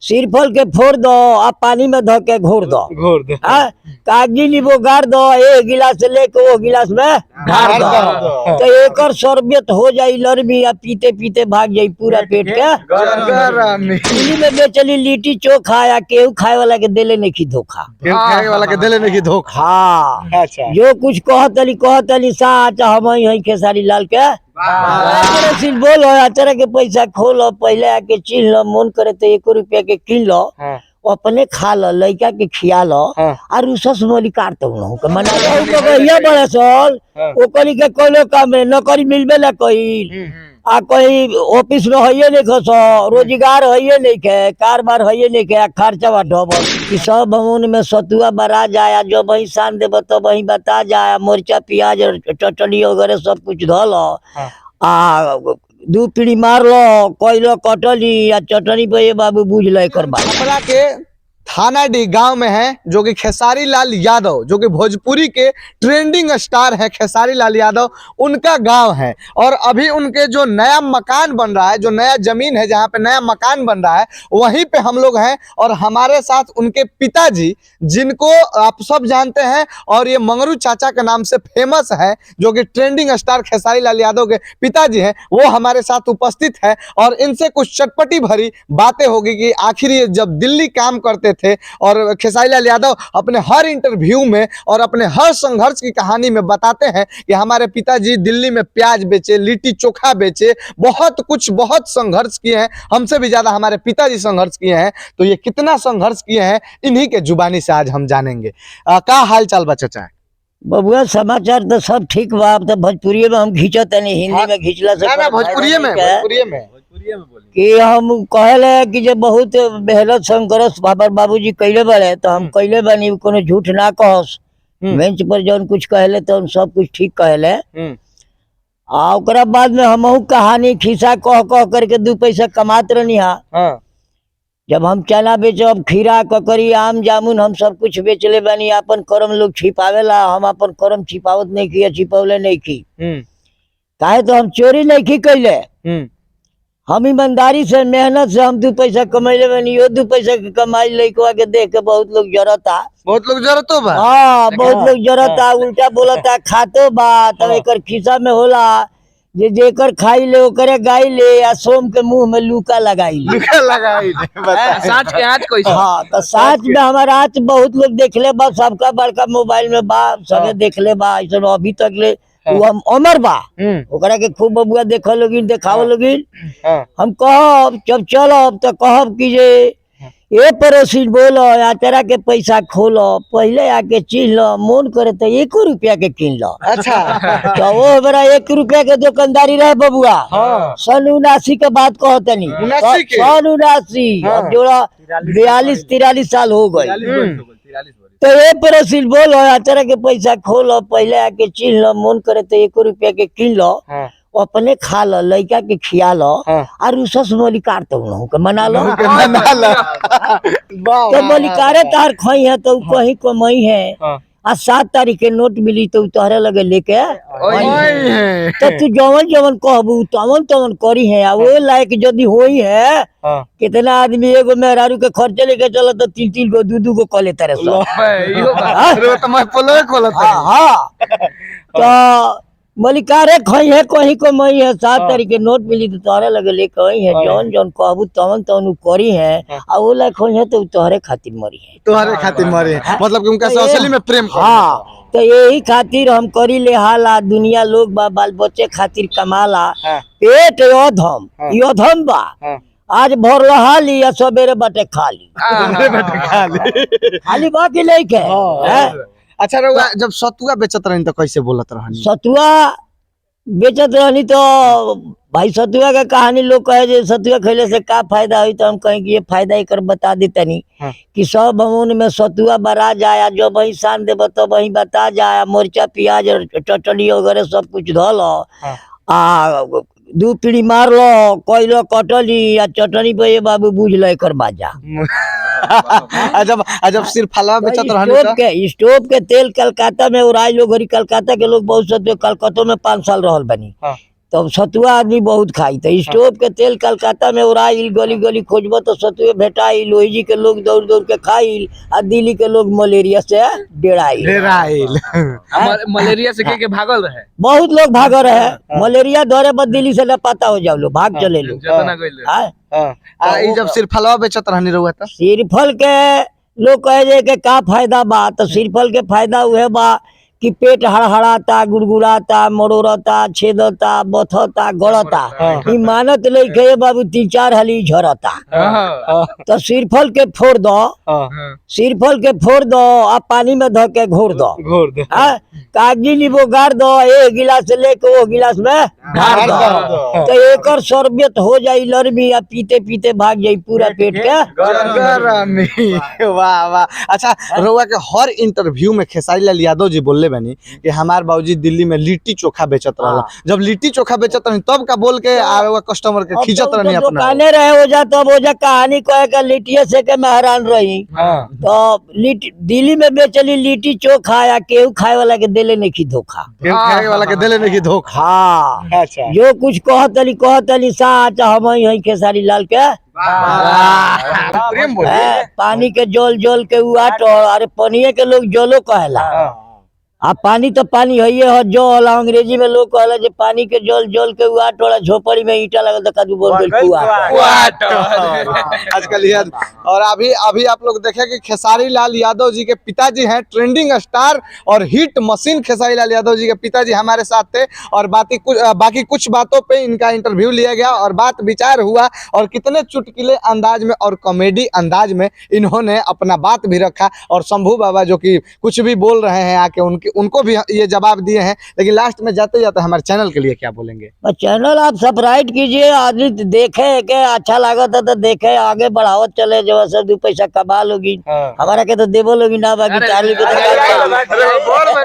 सिरफल के फोड़ दो आ पानी में धो के घोर दो कागजी नींबू गाड़ दो, एक गिलास से लेके वो गिलास में ढार दो तो एक शरबत हो जाई लरबी, आ पीते पीते भाग जाई पूरा पेट के। दिल्ली में बेचली लिट्टी चोखा या केहू खाए वाला के देले नहीं की धोखा, खाए वाला के दिले नहीं की धोखा। हाँ अच्छा जो कुछ कहतली साच हम ही खेसारी लाल के बोलो अचारा के पैसा खोलो, पहले आके चीन लो, मन करे तो 1 रुपया के किन लो, अपने खा लो, लड़का के खिया लो और उसस मोली काटते मना बड़े सल ओकरी के कोई काम है नौकरी मिलबे ना कोई आ कोई ऑफिस में है नहीं खसो, रोजगार है नहीं के, कारोबार है नहीं के, खर्चा बा डबल कि सब भवन में सतुआ बरा जाए, जो वही शान देव तो वही बता जाए, मिर्चा प्याज चटनी वगैरह सब कुछ धो लो आ 2 पीढ़ी मार लो, कोई लो कटली या चटनी पे ये बाबू बुझ लो एक छपरा के थानाडीह गांव में है जो कि खेसारी लाल यादव, जो कि भोजपुरी के ट्रेंडिंग स्टार है खेसारी लाल यादव, उनका गांव है। और अभी उनके जो नया मकान बन रहा है, जो नया जमीन है जहां पे नया मकान बन रहा है, वहीं पे हम लोग हैं और हमारे साथ उनके पिताजी, जिनको आप सब जानते हैं और ये मंगरू चाचा के नाम से फेमस है, जो कि ट्रेंडिंग स्टार खेसारी लाल यादव के पिताजी हैं, वो हमारे साथ उपस्थित है और इनसे कुछ चटपटी भरी बातें होगी कि आखिर ये जब दिल्ली काम करते थे और खेसारी लाल यादव अपने हर इंटरव्यू में और अपने हर संघर्ष की कहानी में बताते हैं कि हमारे पिताजी दिल्ली में प्याज बेचे, लिट्टी चोखा बेचे, बहुत कुछ बहुत संघर्ष किए हैं, हमसे भी ज्यादा हमारे पिताजी संघर्ष किए हैं। तो ये कितना संघर्ष किए हैं इन्हीं के जुबानी से आज हम जानेंगे। का हाल चाल बा चाचा? बबुआ समाचार तो सब ठीक बा, अब तो भोजपुरी में हम खींचत नहीं, हिंदी में खींचला से भोजपुरी में कि हम कहले कि जब बहुत मेहनत संघर्ष बाबूजी कैले बड़े तो हम कैले बनी, कोनो झूठ ना कहस, बेंच पर जौन कुछ कहले तो सब कुछ ठीक कहले। आ ओकरा बाद में हमहू कहानी खिस्सा कह कह करके 2 पैसा कमात रहनी हा। जब हम चना बेचब, खीरा ककड़ी आम जामुन हम सब कुछ बेचले बानी, अपन कर्म लोग छिपावेला, हम अपन कर्म छिपावत नहीं की, छिपवले नहीं की, काहे तो हम चोरी नहीं की कैले, हम ईमानदारी से मेहनत से हम 2 पैसा कमैले बानी। यो 2 पैसा के कमाई लइकवा के देख के बहुत लोग जरता, बहुत लोग जरतो बा। हाँ बहुत लोग जरता, उल्टा बोलता, खातो बा तब एकर खिस्सा में होला जे जेकर खाई ले ओकरे गाई ले, या सोम के मुंह में लूका लगाई ले, साच के आज कोई। हाँ तो साच में हमारा आज बहुत लोग देखले बा, सबका बड़का मोबाइल में बा, सबे देखले बा, ऐसा अभी तक ले वो हम अमर बा, ओकरा के खूब बबुआ देखो लोगिन, देखाओ लोगिन। हम कहब जब चलब तो कहब कि जे ए पड़ोसी बोलो अचारा के पैसा खोलो, पहले आके चीन लो, मन करे तो 1 रुपया के किन लो। अच्छा तो वो हमारा 1 रुपया के दुकानदारी रहे बबुआ। सन 79 के बात कहतनी, सन 79 अब जोड़ा 42-43 साल हो गए। तो ये पड़ोसी बोलो अचारा के पैसा खोलो, पहले आके चीन लो, मन करे तो 1 रुपया के किन लो, अपने खा लो, लड़का के खिया लो और उसस मोली काटते मना लो तो मोलिकारे तार खई है तो कहीं कमाई है। आ 7 तारीख के नोट मिली तो तोहरे लगे लेके तो तू जवन जवन कहबू तवन तवन करी है, आ वो लायक जदि होई है। कितना आदमी एगो मेहरारू के खर्चे लेके चलो तो 3-3 गो 2-2 गो कॉले तरह तो मलिकारे खई है कहीं को मई है। 7 तारीख के नोट मिली तो तोहरे लगे लेके आई है, जौन जौन कहबू तवन तवन करी है, आ वो लायक होई है तो तोहरे खातिर मरी है, तोहरे खातिर मरी है, मतलब कि उनका असली में प्रेम। हाँ तो यही खातिर हम करी ले हाला, दुनिया लोग बा बाल बच्चे खातिर कमाला, पेट योधम योधम बा, आज भर लहाली या सवेरे बटे खाली खाली बाकी नहीं के। अच्छा रउआ जब सतुआ बेचत रहनी तो कैसे बोलत रहनी? सतुआ बेचत रहनी तो भाई सतुआ का कहानी लोग कहे जे सतुआ खैले से का फायदा हुई, तो हम कहें कि ये फायदा एक बता देतनी कि सब भवन में सतुआ बरा जाए, जो वही शान देव तो वही बता जाए, मिर्चा प्याज चटनी वगैरह सब कुछ धो लो आ 2 पीढ़ी मार लो, कोई लो कटली या चटनी पे ये बाबू बुझ लो एक बाजा। जब सिर्फ फलवा बेचत रहनी स्टोव के तेल कलकत्ता में उड़ाई लोग, कलकत्ता के लोग बहुत सतुआ, कलकत्ता में 5 साल रहल बनी, तब सतुआ आदमी बहुत खाई। तो स्टोव के तेल कलकत्ता में उड़ाइल, गली गली खोजब तो सतुए भेटाइल, लोही जी के लोग दौड़ दौड़ के खाइल, आ दिल्ली के लोग मलेरिया से डेराइल। मलेरिया से के भागल रहे, बहुत लोग भाग रहे, मलेरिया दौरे बद दिल्ली से पता हो जाओ लो, भाग चले लो। जतना गइले ई जब सिरफलवा बेचत रहनी रहुआ त सिरफल के लोग कहे जे के का फायदा बा, तो सिरफल के फायदा उहे बा कि पेट हड़हड़ाता, गुड़गुड़ाता, मरोड़ता, छेदता, बथता, गड़ता, ई मानत लेके बाबू 3-4 हली झरता। तो सिरफल के फोड़ दो, सिरफल के फोड़ दो, आप पानी में धो के घोर दो, कागजी नींबू गाड़ दो, एक गिलास से लेके वो गिलास में ढार दो, तो एकर शरबत हो जाई लरमी, आ पीते पीते भाग जाई पूरा पेट के गरमी। वाह वाह। अच्छा, रहुआ के हर इंटरव्यू में खेसारी लाल यादव जी बोलले बनी कि हमार बाबूजी दिल्ली में लिट्टी चोखा बेचत रहला, जब लिट्टी चोखा बेचत रहनी तब का बोल के आ कस्टमर के खींचत रहनी अपना दुकाने रहे ओजा, तब ओजा कहानी कहे के लिट्टिए से के मैं हैरान रही। तो दिल्ली में बेचली लिट्टी चोखा, या केहू खाए वाला के देले नहीं की धोखा, केहू खाए वाला के देले नहीं की धोखा। हाँ, अच्छा, जो कुछ कहतली साच हम ही खेसारी लाल के प्रेम बोलिए। पानी के जल जल के उठ, अरे पनिये के लोग जलो कहेला, आ पानी तो पानी है जल, अंग्रेजी में लोग कहला जे पानी के जल जल के उठ, वाला झोपड़ी में ईटा लगल तो कदू बोल गइल कुआट। आजकल ये और अभी अभी आप लोग देखे कि खेसारी लाल यादव जी के पिताजी हैं ट्रेंडिंग स्टार और हिट मशीन खेसारी लाल यादव जी के पिताजी हमारे साथ थे, और बाकी कुछ बातों पे इनका इंटरव्यू लिया गया और बात विचार हुआ, और कितने चुटकिले अंदाज में और कॉमेडी अंदाज में इन्होंने अपना बात भी रखा, और शंभू बाबा जो कि कुछ भी बोल रहे हैं आके उनको भी ये जवाब दिए हैं। लेकिन लास्ट में जाते जाते हमारे चैनल के लिए क्या बोलेंगे? चैनल आप सब्सक्राइब कीजिए, आदमी देखे के अच्छा लागत है तो देखे, आगे बढ़ावत चले, जो सब 2 पैसा कमा लोगी, हमारा के तो देवो लोगी ना, बाकी चालू के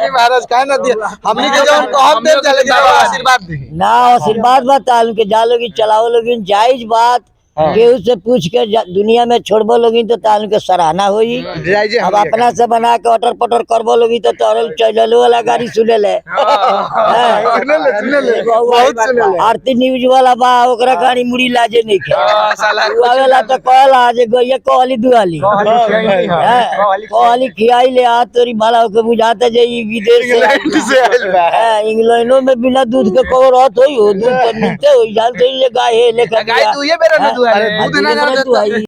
महाराज कहे ना दिया हमनी के जो उनको हक दे चले आशीर्वाद दी ना, आशीर्वाद बात तालू के जा लोगी, चलाओ लोगी, जायज बात, केहू से पूछ के दुनिया में छोड़बो लोगी तो तालू के सराहना होई। अब अपना से बना के अटर पटर करबो लोगी तो तोरल चलो वाला गाड़ी सुने ले, आरती न्यूज वाला बा, ओकरा गाड़ी मुड़ी लाजे नहीं खेला तो कहला जे गइया कहली दुआली कहली खियाई ले आ, तोरी भला होके बुझाता जे ई विदेश से इंग्लैंडो में बिना दूध के कहो रहत होई, दूध तो मिलते होई, जानते ये गाय है लेकर गाय तू ये बेरा न दुआ दूध ना